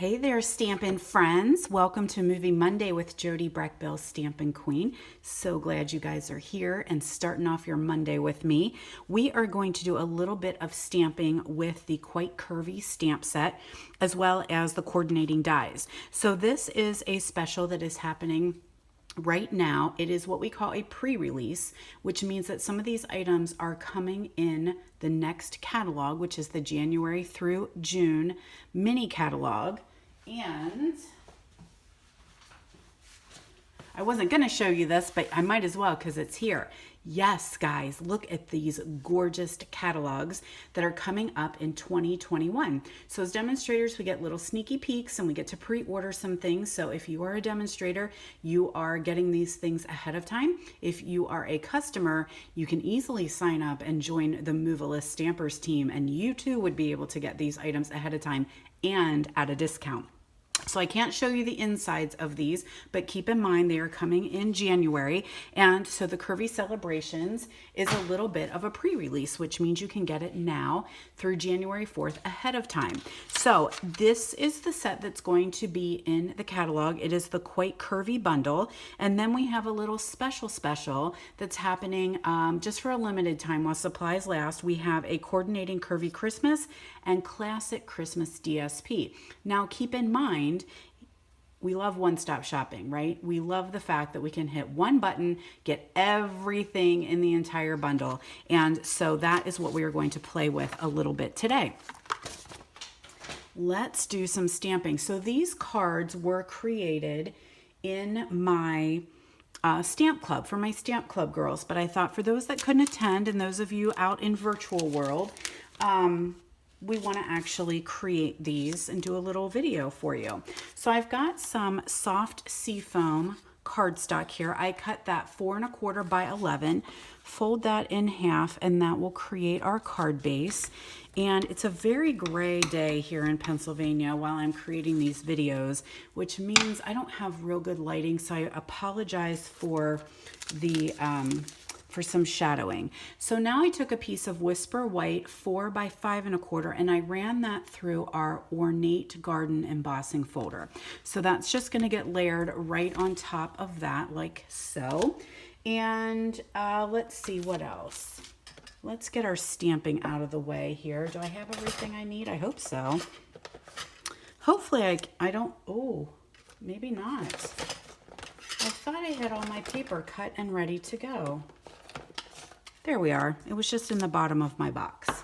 Hey there, Stampin' friends. Welcome to Movie Monday with Jody, Brechbill, Stampin' Queen. So glad you guys are here and starting off your Monday with me. We are going to do a little bit of stamping with the Quite Curvy stamp set, as well as the coordinating dies. So this is a special that is happening right now. It is what we call a pre-release, which means that some of these items are coming in the next catalog, which is the January through June mini catalog. And I wasn't going to show you this, but I might as well because it's here. Yes, guys, look at these gorgeous catalogs that are coming up in 2021. So as demonstrators, we get little sneaky peeks and we get to pre-order some things. So if you are a demonstrator, you are getting these things ahead of time. If you are a customer, you can easily sign up and join the Movalist Stampers team, and you too would be able to get these items ahead of time and at a discount. So I can't show you the insides of these, but keep in mind they are coming in January. And so the Curvy Celebrations is a little bit of a pre-release, which means you can get it now through January 4th ahead of time. So this is the set that's going to be in the catalog. It is the Quite Curvy bundle. And then we have a little special that's happening just for a limited time while supplies last. We have a Coordinating Curvy Christmas and Classic Christmas DSP. Now keep in mind, we love one-stop shopping, right? We love the fact that we can hit one button, get everything in the entire bundle. And so that is what we are going to play with a little bit today. Let's do some stamping. So these cards were created in my stamp club, for my stamp club girls. But I thought for those that couldn't attend and those of you out in virtual world, we want to actually create these and do a little video for you. So I've got some soft seafoam cardstock here. I cut that 4 1/4 by 11, fold that in half, and that will create our card base. And it's a very gray day here in Pennsylvania while I'm creating these videos, which means I don't have real good lighting, so I apologize for the for some shadowing. So now I took a piece of Whisper White 4 by 5 1/4 and I ran that through our Ornate Garden embossing folder. So that's just going to get layered right on top of that like so. And let's see what else. Let's get our stamping out of the way here. Do I have everything I need? I hope so. Hopefully I don't, oh, maybe not. I thought I had all my paper cut and ready to go. There we are. It was just in the bottom of my box.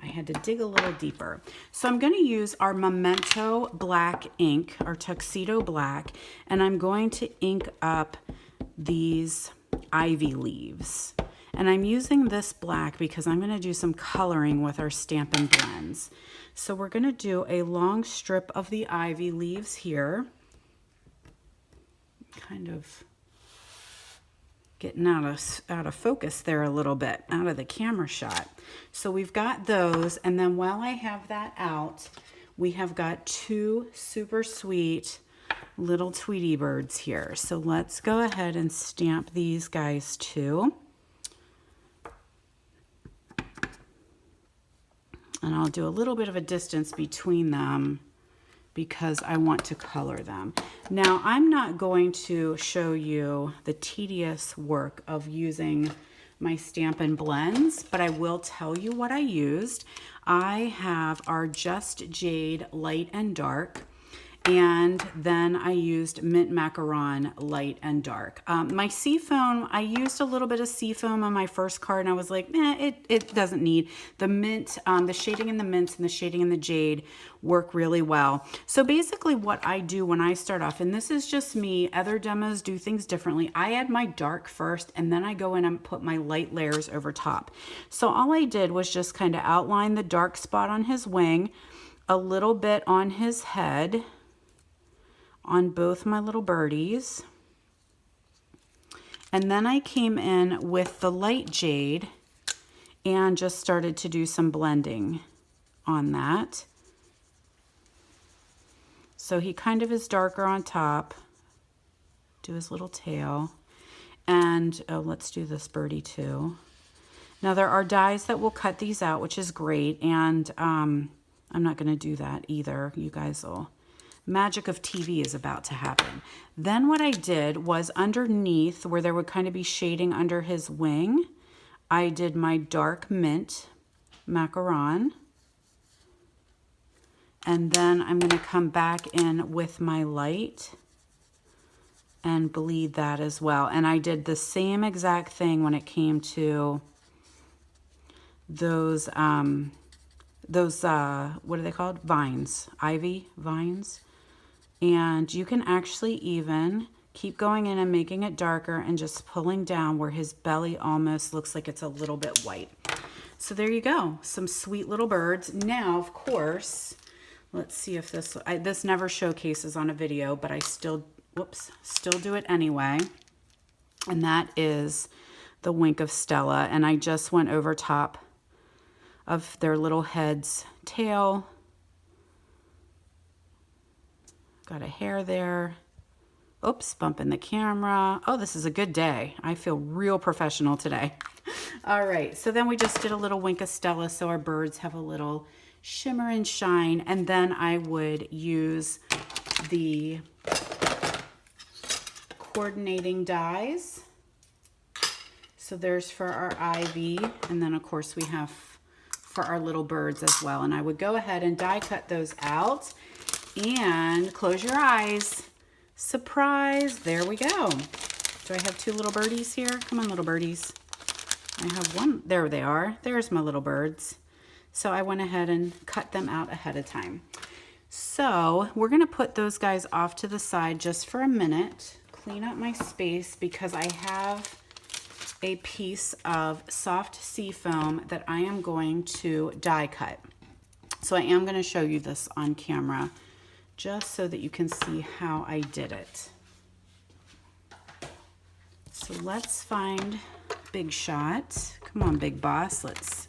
I had to dig a little deeper. So I'm going to use our Memento black ink, our Tuxedo black, and I'm going to ink up these ivy leaves. And I'm using this black because I'm going to do some coloring with our Stampin' Blends. So we're going to do a long strip of the ivy leaves here. Kind of getting out of focus there a little bit, out of the camera shot. So we've got those, and then while I have that out, we have got 2 super sweet little Tweety birds here. So let's go ahead and stamp these guys too. And I'll do a little bit of a distance between them because I want to color them. Now, I'm not going to show you the tedious work of using my Stampin' Blends, but I will tell you what I used. I have our Just Jade Light and Dark, and then I used Mint Macaron Light and Dark. My seafoam, I used a little bit of seafoam on my first card, and I was like, it doesn't need. The mint, the shading in the mints and the shading in the jade work really well. So basically what I do when I start off, and this is just me, other demos do things differently. I add my dark first, and then I go in and put my light layers over top. So all I did was just kind of outline the dark spot on his wing, a little bit on his head, on both my little birdies. And then I came in with the light jade and just started to do some blending on that. So he kind of is darker on top. Do his little tail. And oh, let's do this birdie too. Now there are dies that will cut these out, which is great. And I'm not going to do that either. You guys will magic of TV is about to happen. Then what I did was underneath where there would kind of be shading under his wing, I did my dark mint macaron. And then I'm going to come back in with my light and bleed that as well. And I did the same exact thing when it came to those what are they called? Vines, ivy vines. And you can actually even keep going in and making it darker and just pulling down where his belly almost looks like it's a little bit white. So there you go, some sweet little birds. Now, of course, let's see if this never showcases on a video, but I still do it anyway. And that is the Wink of Stella. And I just went over top of their little head's tail. Got a hair there. Oops, bumping the camera. Oh, this is a good day. I feel real professional today. All right, so then we just did a little Wink of Stella so our birds have a little shimmer and shine. And then I would use the coordinating dies. So there's for our ivy, and then of course we have for our little birds as well. And I would go ahead and die cut those out. And close your eyes. Surprise, there we go. Do I have two little birdies here? Come on, little birdies. I have one, there they are. There's my little birds. So I went ahead and cut them out ahead of time. So we're gonna put those guys off to the side just for a minute, clean up my space because I have a piece of soft sea foam that I am going to die cut. So I am gonna show you this on camera, just so that you can see how I did it. So let's find Big Shot. Come on, Big Boss, let's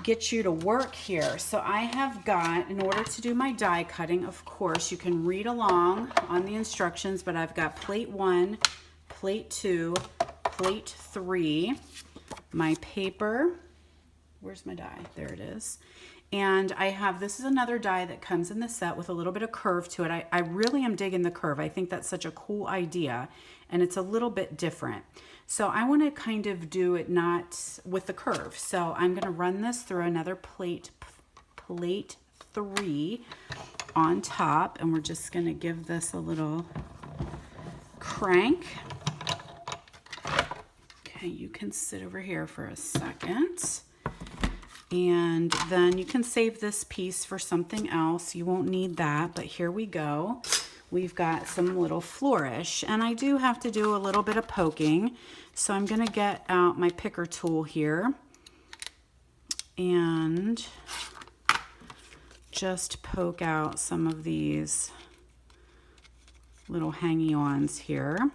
get you to work here. So I have got, in order to do my die cutting, of course, you can read along on the instructions, but I've got plate 1, plate 2, plate 3, my paper. Where's my die? There it is. And I have, this is another die that comes in the set with a little bit of curve to it. I really am digging the curve. I think that's such a cool idea, and it's a little bit different. So I want to kind of do it not with the curve. So I'm going to run this through another plate 3 on top, and we're just going to give this a little crank. Okay, you can sit over here for a second. And then you can save this piece for something else. You won't need that, but here we go. We've got some little flourish, and I do have to do a little bit of poking. So I'm gonna get out my picker tool here and just poke out some of these little hangy-ons here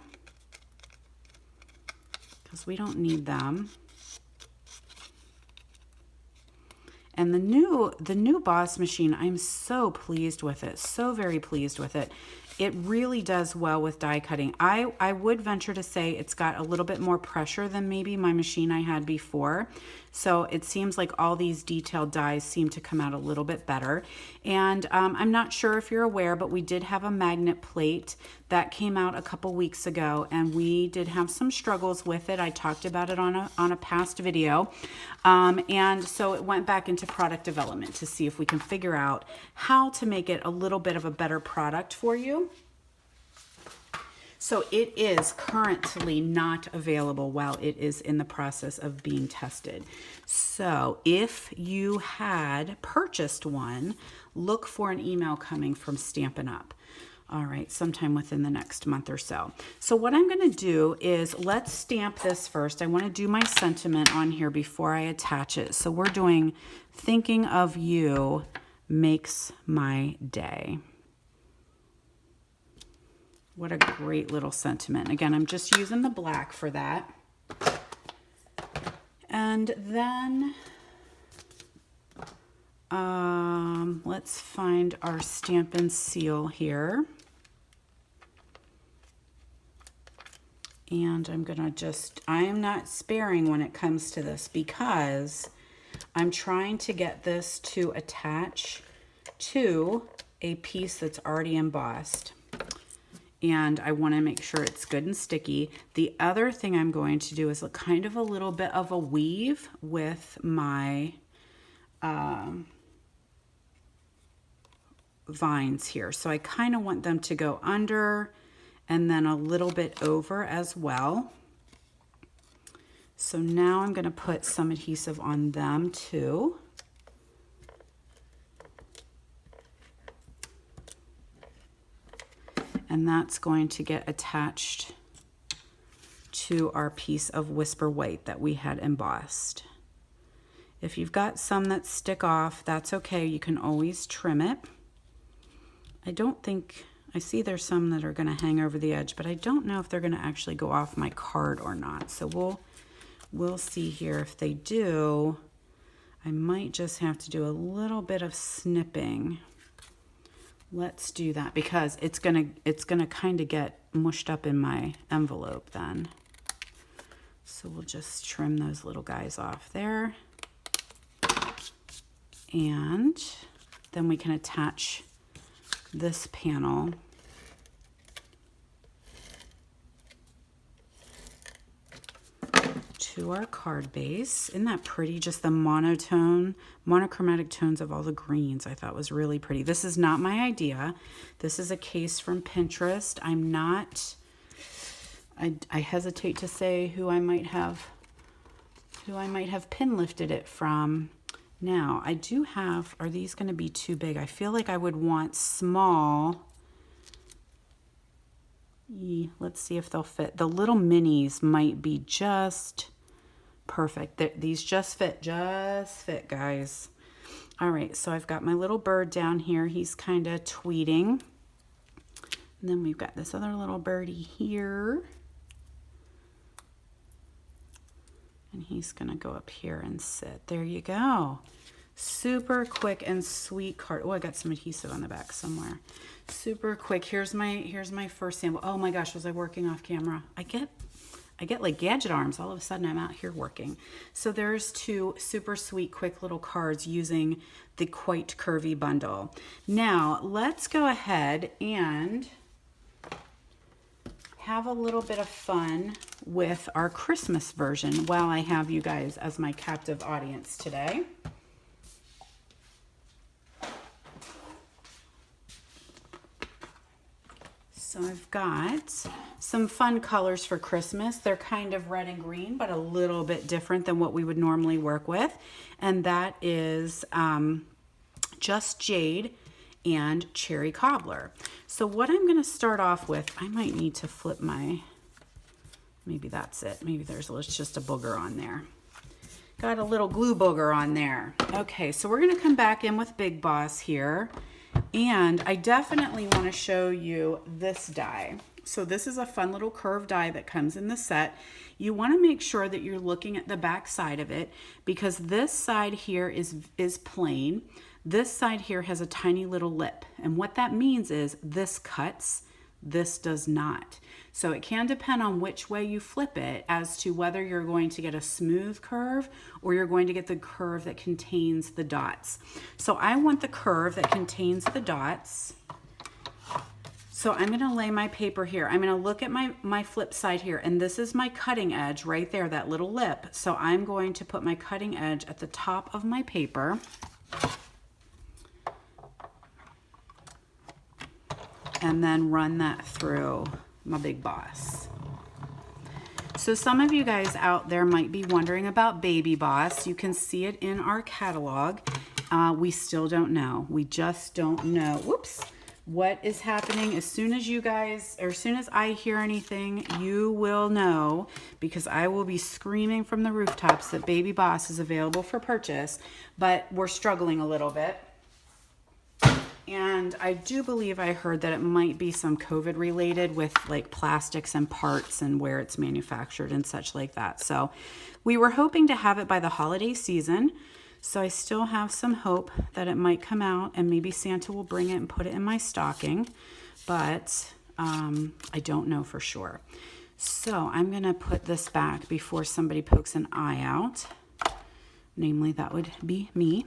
because we don't need them. And the new Boss machine, I'm so pleased with it, so very pleased with it. It really does well with die cutting. I would venture to say it's got a little bit more pressure than maybe my machine I had before. So it seems like all these detailed dies seem to come out a little bit better. And I'm not sure if you're aware, but we did have a magnet plate that came out a couple weeks ago, and we did have some struggles with it. I talked about it on a past video. And so it went back into product development to see if we can figure out how to make it a little bit of a better product for you. So it is currently not available while it is in the process of being tested. So if you had purchased one, look for an email coming from Stampin' Up. All right, sometime within the next month or so. So what I'm gonna do is let's stamp this first. I wanna do my sentiment on here before I attach it. So we're doing Thinking of You Makes My Day. What a great little sentiment. Again, I'm just using the black for that. And then let's find our Stampin' Seal here. And I'm gonna I am not sparing when it comes to this because I'm trying to get this to attach to a piece that's already embossed, and I want to make sure it's good and sticky. The other thing I'm going to do is kind of a little bit of a weave with my vines here. So I kind of want them to go under and then a little bit over as well. So now I'm going to put some adhesive on them too. And that's going to get attached to our piece of Whisper White that we had embossed. If you've got some that stick off, that's okay. You can always trim it. I don't think, I see there's some that are going to hang over the edge, but I don't know if they're going to actually go off my card or not. So we'll see here. If they do, I might just have to do a little bit of snipping. Let's do that because it's gonna kind of get mushed up in my envelope then. So we'll just trim those little guys off there. And then we can attach this panel to our card base. Isn't that pretty? Just the monochromatic tones of all the greens I thought was really pretty. This is not my idea. This is a case from Pinterest. I hesitate to say who I might have pin lifted it from. Now, I do have, are these going to be too big? I feel like I would want small. Let's see if they'll fit. The little minis might be just perfect. These just fit, guys. All right, so I've got my little bird down here. He's kind of tweeting. And then we've got this other little birdie here. And he's gonna go up here and sit. There you go. Super quick and sweet card. Oh, I got some adhesive on the back somewhere. Super quick. Here's my first sample. Oh my gosh, was I working off camera? I get like gadget arms. All of a sudden I'm out here working. So there's two super sweet, quick little cards using the Quite Curvy bundle. Now let's go ahead and have a little bit of fun with our Christmas version while I have you guys as my captive audience today. So I've got some fun colors for Christmas. They're kind of red and green, but a little bit different than what we would normally work with. And that is Just Jade and Cherry Cobbler. So what I'm going to start off with, I might need to flip my, maybe that's it. Maybe there's just a booger on there. Got a little glue booger on there. Okay, so we're going to come back in with Big Boss here. And I definitely want to show you this die. So this is a fun little curved die that comes in the set. You want to make sure that you're looking at the back side of it because this side here is plain. This side here has a tiny little lip. And what that means is this cuts, this does not. So it can depend on which way you flip it as to whether you're going to get a smooth curve or you're going to get the curve that contains the dots. So I want the curve that contains the dots. So I'm going to lay my paper here. I'm going to look at my flip side here, and this is my cutting edge right there, that little lip. So I'm going to put my cutting edge at the top of my paper. And then run that through my Big Boss. So some of you guys out there might be wondering about Baby Boss. You can see it in our catalog. We still don't know. We just don't know. Whoops. What is happening? As soon as you guys, or as soon as I hear anything, you will know, because I will be screaming from the rooftops that Baby Boss is available for purchase, but we're struggling a little bit. And I do believe I heard that it might be some COVID related with like plastics and parts and where it's manufactured and such like that. So we were hoping to have it by the holiday season. So I still have some hope that it might come out and maybe Santa will bring it and put it in my stocking. But I don't know for sure. So I'm going to put this back before somebody pokes an eye out. Namely, that would be me.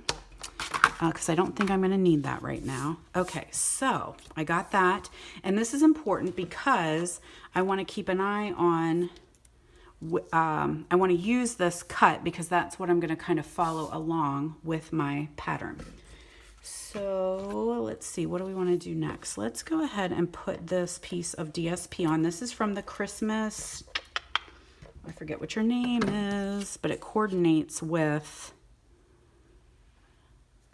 because I don't think I'm going to need that right now. Okay, so I got that. And this is important because I want to keep an eye on, I want to use this cut because that's what I'm going to kind of follow along with my pattern. So let's see, what do we want to do next? Let's go ahead and put this piece of DSP on. This is from the Christmas, I forget what your name is, but it coordinates with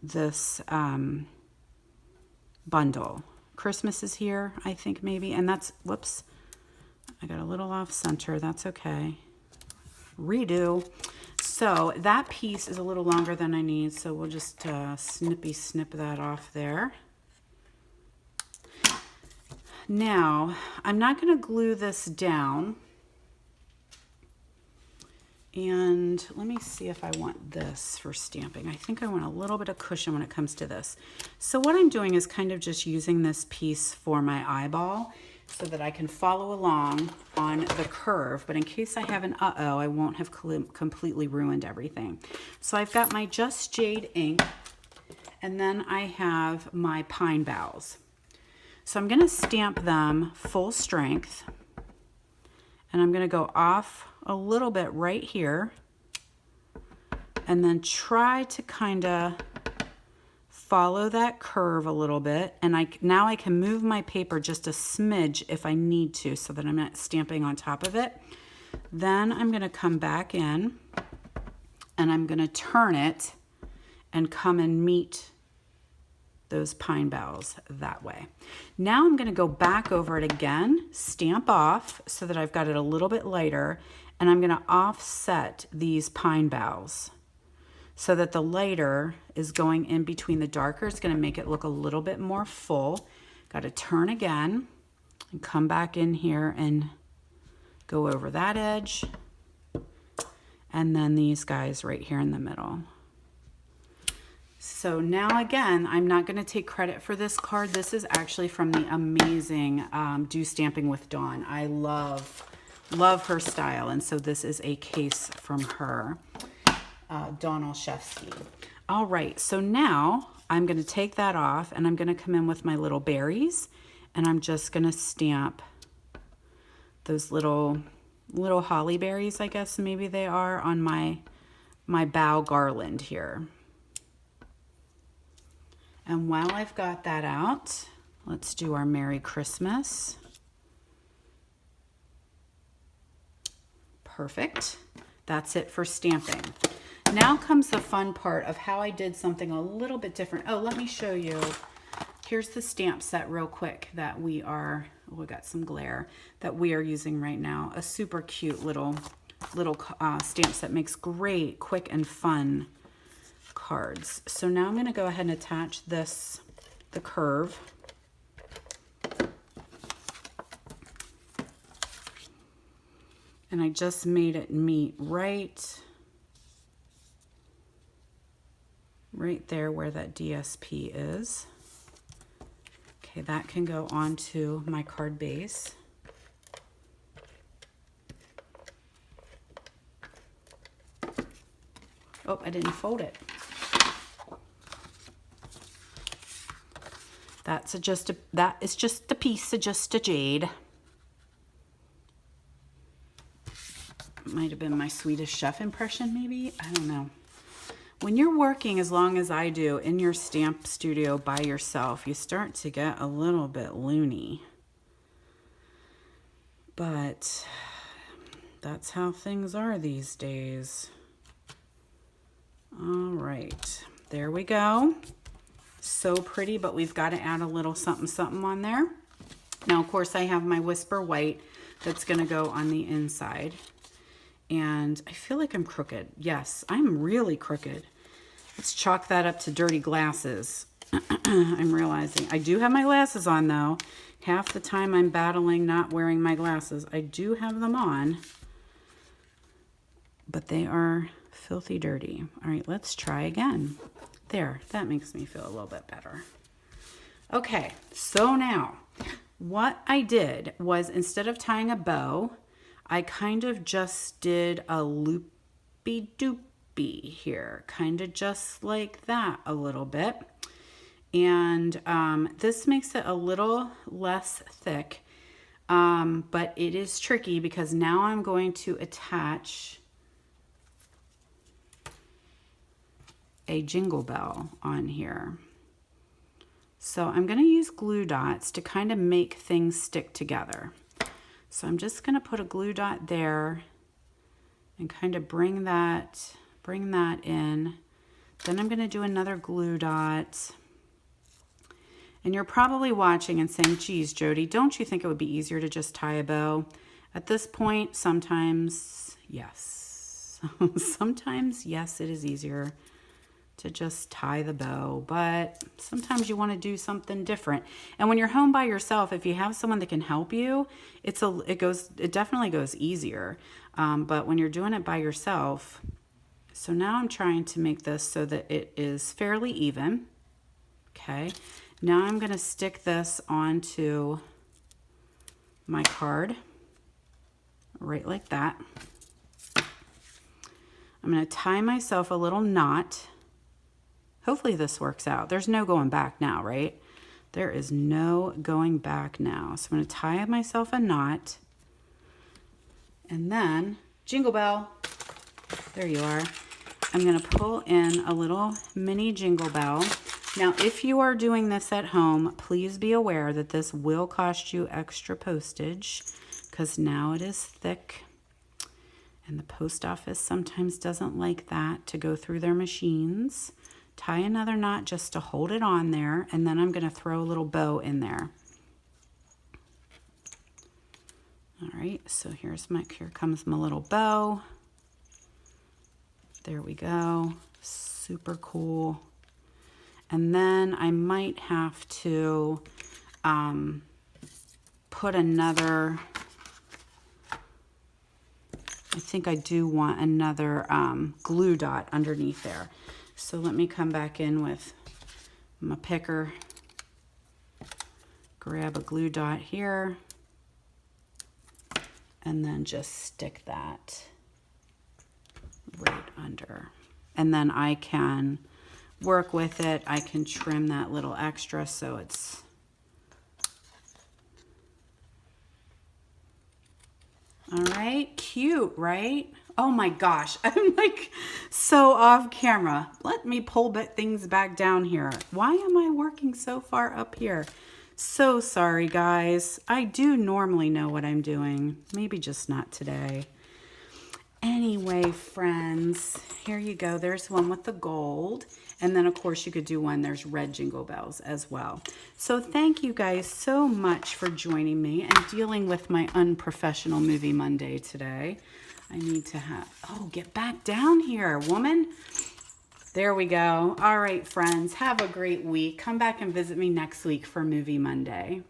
this bundle. Christmas is here, I think maybe, and that's, whoops, I got a little off center, that's okay. Redo. So that piece is a little longer than I need, so we'll just snip that off there. Now, I'm not going to glue this down. And let me see if I want this for stamping. I think I want a little bit of cushion when it comes to this. So what I'm doing is kind of just using this piece for my eyeball so that I can follow along on the curve. But in case I have an uh-oh, I won't have completely ruined everything. So I've got my Just Jade ink, and then I have my pine boughs. So I'm going to stamp them full strength, and I'm going to go off a little bit right here, and then try to kind of follow that curve a little bit. And now I can move my paper just a smidge if I need to, so that I'm not stamping on top of it. Then I'm going to come back in, and I'm going to turn it and come and meet those pine boughs that way. Now I'm going to go back over it again, stamp off so that I've got it a little bit lighter, and I'm going to offset these pine boughs so that the lighter is going in between the darker. It's going to make it look a little bit more full. Got to turn again and come back in here and go over that edge, and then these guys right here in the middle. So now again, I'm not going to take credit for this card. This is actually from the amazing Do Stamping with Dawn. I love her style, and so this is a case from her, Dawn Olszewski. All right, so now I'm going to take that off, and I'm going to come in with my little berries, and I'm just going to stamp those little holly berries, I guess maybe they are, on my bow garland here. And while I've got that out, let's do our Merry Christmas. Perfect. That's it for stamping. Now comes the fun part of how I did something a little bit different. Oh, let me show you. Here's the stamp set real quick that we are, oh, we got some glare, that we are using right now. A super cute little stamp set, makes great, quick and fun cards. So now I'm going to go ahead and attach this, the curve. And I just made it meet right there where that DSP is. Okay, that can go onto my card base. Oh, I didn't fold it. That is just a piece of Just a Jade. Might have been my Swedish Chef impression, maybe. I don't know. When you're working as long as I do in your stamp studio by yourself, you start to get a little bit loony. But that's how things are these days. All right, there we go. So pretty, but we've got to add a little something something on there. Now, of course, I have my Whisper White that's going to go on the inside. And I feel like I'm crooked. Yes, I'm really crooked. Let's chalk that up to dirty glasses. I'm realizing. I do have my glasses on, though. Half the time I'm battling not wearing my glasses. I do have them on, but they are filthy dirty. All right, let's try again. There, that makes me feel a little bit better. Okay, so now what I did was, instead of tying a bow, I kind of just did a loopy-doopy crispy here, kind of just like that a little bit. And this makes it a little less thick, but it is tricky because now I'm going to attach a jingle bell on here. So I'm going to use glue dots to kind of make things stick together. So I'm just going to put a glue dot there and kind of bring that in. Then I'm going to do another glue dot. And you're probably watching and saying, geez, Jody, don't you think it would be easier to just tie a bow? At this point, sometimes, yes. Sometimes, yes, it is easier to just tie the bow, but sometimes you want to do something different. And when you're home by yourself, if you have someone that can help you, it definitely goes easier. But when you're doing it by yourself, so now I'm trying to make this so that it is fairly even. Okay, now I'm going to stick this onto my card, right like that. I'm going to tie myself a little knot. Hopefully this works out. There's no going back now, right? There is no going back now. So I'm going to tie myself a knot. And then, jingle bell. There you are. I'm going to pull in a little mini jingle bell. Now, if you are doing this at home, please be aware that this will cost you extra postage because now it is thick. And the post office sometimes doesn't like that to go through their machines. Tie another knot just to hold it on there, and then I'm going to throw a little bow in there. All right, so here comes my little bow. There we go. Super cool. And then I might have to put another, I think I do want another glue dot underneath there. So let me come back in with my picker, grab a glue dot here, and then just stick that right under. And then I can work with it. I can trim that little extra so it's all right. Cute, right? Oh my gosh, I'm like so off camera. Let me pull things back down here. Why am I working so far up here? So sorry, guys. I do normally know what I'm doing. Maybe just not today. Anyway, friends, here you go. There's one with the gold. And then, of course, you could do one. There's red jingle bells as well. So thank you guys so much for joining me and dealing with my unprofessional movie Monday today. I need to get back down here, woman. There we go. All right, friends, have a great week. Come back and visit me next week for Movie Monday.